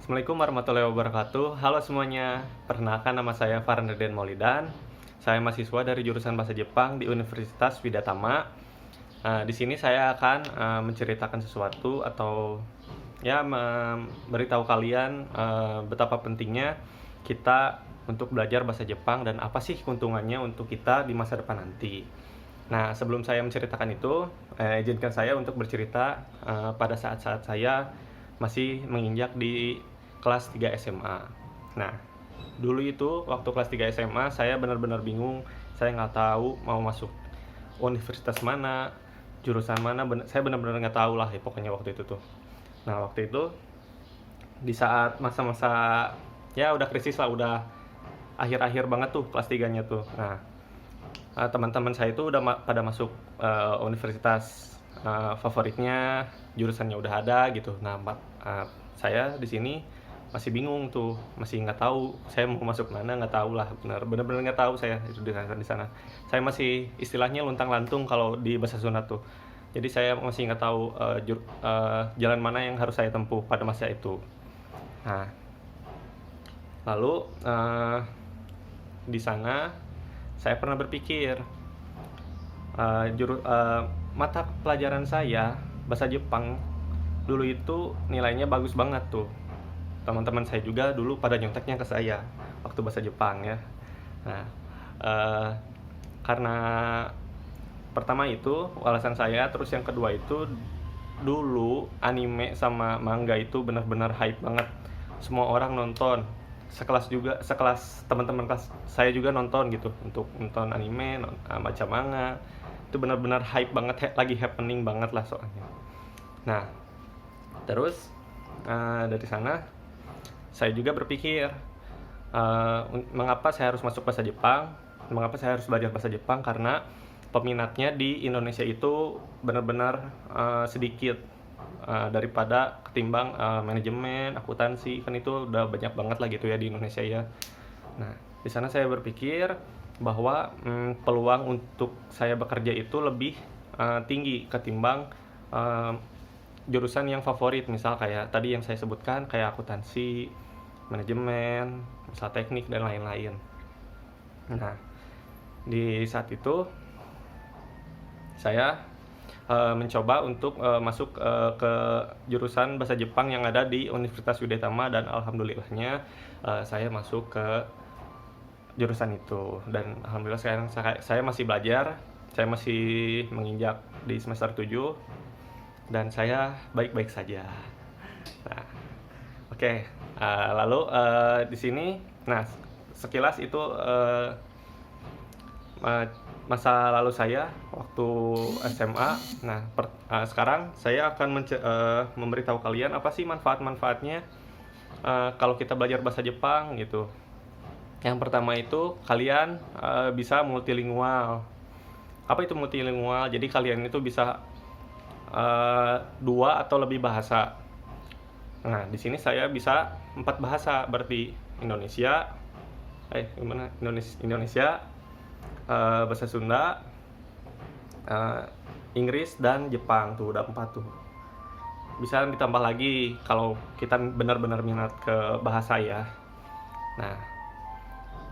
Assalamualaikum warahmatullahi wabarakatuh. Halo semuanya, perkenalkan nama saya Farneden Maulidan. Saya mahasiswa dari jurusan Bahasa Jepang di Universitas Widyatama. Di sini saya akan menceritakan sesuatu atau ya memberitahu kalian betapa pentingnya kita untuk belajar bahasa Jepang dan apa sih keuntungannya untuk kita di masa depan nanti. Nah, sebelum saya menceritakan itu, izinkan saya untuk bercerita pada saat-saat saya masih menginjak di kelas 3 SMA. Nah, dulu itu waktu kelas 3 SMA saya benar-benar bingung, saya nggak tahu mau masuk universitas mana, jurusan mana, saya benar-benar nggak tahu lah ya pokoknya waktu itu tuh. Nah, waktu itu di saat masa-masa ya udah krisis lah, udah akhir-akhir banget tuh kelas 3-nya tuh. Nah, teman-teman saya itu udah pada masuk universitas favoritnya, jurusannya udah ada gitu. Nah, saya di sini masih bingung tuh, masih nggak tahu saya mau masuk mana, nggak tahu lah, benar-benar nggak tahu saya itu di sana. Saya masih istilahnya luntang-lantung kalau di bahasa Sunda tuh. Jadi saya masih nggak tahu jalan mana yang harus saya tempuh pada masa itu. Nah, lalu di sana saya pernah berpikir mata pelajaran saya bahasa Jepang dulu itu nilainya bagus banget tuh. Teman-teman saya juga dulu pada nyonteknya ke saya waktu bahasa Jepang ya. Nah, karena pertama itu alasan saya, terus yang kedua itu dulu anime sama manga itu benar-benar hype banget. Semua orang nonton. Sekelas teman-teman kelas saya juga nonton gitu untuk nonton anime, baca manga. Itu benar-benar hype banget, lagi happening banget lah soalnya. Nah, terus dari sana saya juga berpikir mengapa saya harus masuk bahasa Jepang, mengapa saya harus belajar bahasa Jepang, karena peminatnya di Indonesia itu benar-benar sedikit daripada ketimbang manajemen, akuntansi, kan itu udah banyak banget lah gitu ya di Indonesia ya. Nah, di sana saya berpikir bahwa peluang untuk saya bekerja itu lebih tinggi ketimbang jurusan yang favorit, misal kayak tadi yang saya sebutkan kayak akuntansi, manajemen, misal teknik dan lain-lain. Nah, di saat itu saya mencoba untuk masuk ke jurusan bahasa Jepang yang ada di Universitas Widyatama, dan alhamdulillahnya saya masuk ke jurusan itu, dan alhamdulillah sekarang saya masih belajar, saya masih menginjak di semester 7 dan saya baik-baik saja. Nah, oke. Lalu di sini, nah sekilas itu masa lalu saya waktu SMA. Nah, sekarang saya akan memberitahu kalian apa sih manfaat-manfaatnya kalau kita belajar bahasa Jepang gitu. Yang pertama itu kalian bisa multilingual. Apa itu multilingual? Jadi kalian itu bisa 2 atau lebih bahasa. Nah, di sini saya bisa 4 bahasa, berarti Indonesia, bahasa Sunda, Inggris dan Jepang, tuh udah 4 tuh. Bisa ditambah lagi kalau kita benar-benar minat ke bahasa ya. Nah,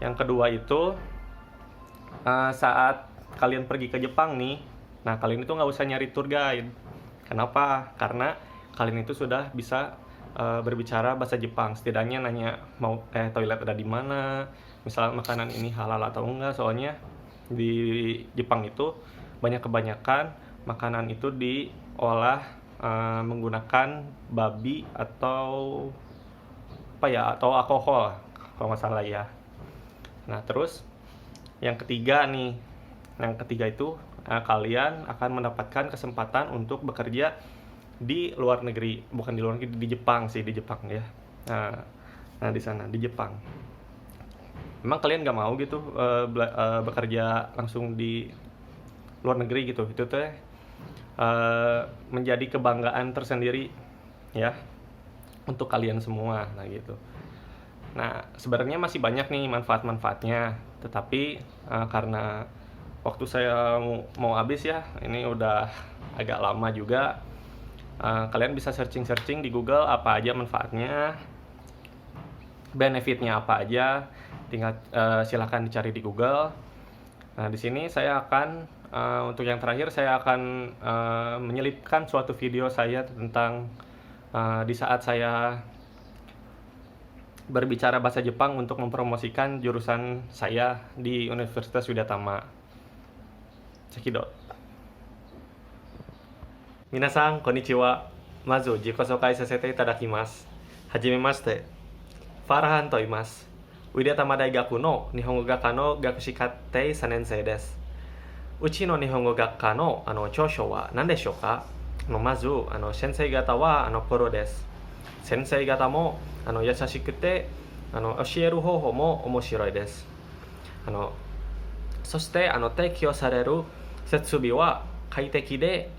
yang kedua itu saat kalian pergi ke Jepang nih, nah kalian itu nggak usah nyari tour guide. Kenapa? Karena kalian itu sudah bisa berbicara bahasa Jepang, setidaknya nanya mau toilet ada di mana, misal makanan ini halal atau enggak. Soalnya di Jepang itu kebanyakan makanan itu diolah menggunakan babi atau apa ya, atau alkohol kalau nggak salah ya. Nah, terus yang ketiga itu kalian akan mendapatkan kesempatan untuk bekerja di luar negeri, bukan di luar negeri, di Jepang ya. Nah, di sana di Jepang. Memang kalian nggak mau gitu bekerja langsung di luar negeri gitu? Itu teh menjadi kebanggaan tersendiri ya untuk kalian semua. Nah gitu. Nah, sebenarnya masih banyak nih manfaat-manfaatnya, tetapi karena waktu saya mau habis ya, ini udah agak lama juga. Kalian bisa searching di Google apa aja manfaatnya. benefitnya apa aja, tinggal silahkan dicari di Google. Nah, di sini saya akan untuk yang terakhir saya akan menyelipkan suatu video saya tentang di saat saya berbicara bahasa Jepang untuk mempromosikan jurusan saya di Universitas Widyatama. Cekidot. Minasan, konnichiwa. Mazu, jikou soukai sasete itadakimasu. Hajimemashite. Farhan to imasu. Widyatama Daigaku no Nihongo Gakka no Gakushikatei 3年生 desu. Uchi no Nihongo Gakka no chōshō wa nan deshou ka? Mazu, sensei gata wa poro desu. Sensei gata mo yashashikute 教える方法も面白いです。そして提供される設備は快適で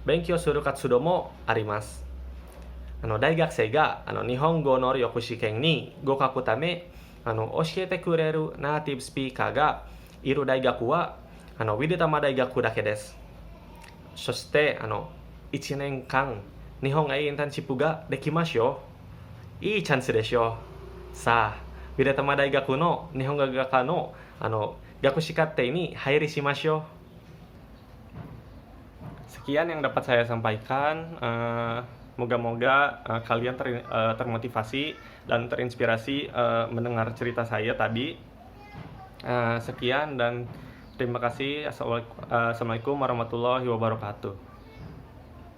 勉強する活動もあります。大学生が日本語能力試験に合格ため教えてくれるナーティブスピーカーがいる大学はウィデタマ大学だけです。そして1年間日本語インターンシップができますよ。いいチャンスでしょう。さあ、ウィデタマ大学の日本語学科の学士課程に入りしましょう。Sekian yang dapat saya sampaikan. Moga-moga kalian termotivasi dan terinspirasi mendengar cerita saya tadi. Sekian dan terima kasih. Assalamualaikum warahmatullahi wabarakatuh.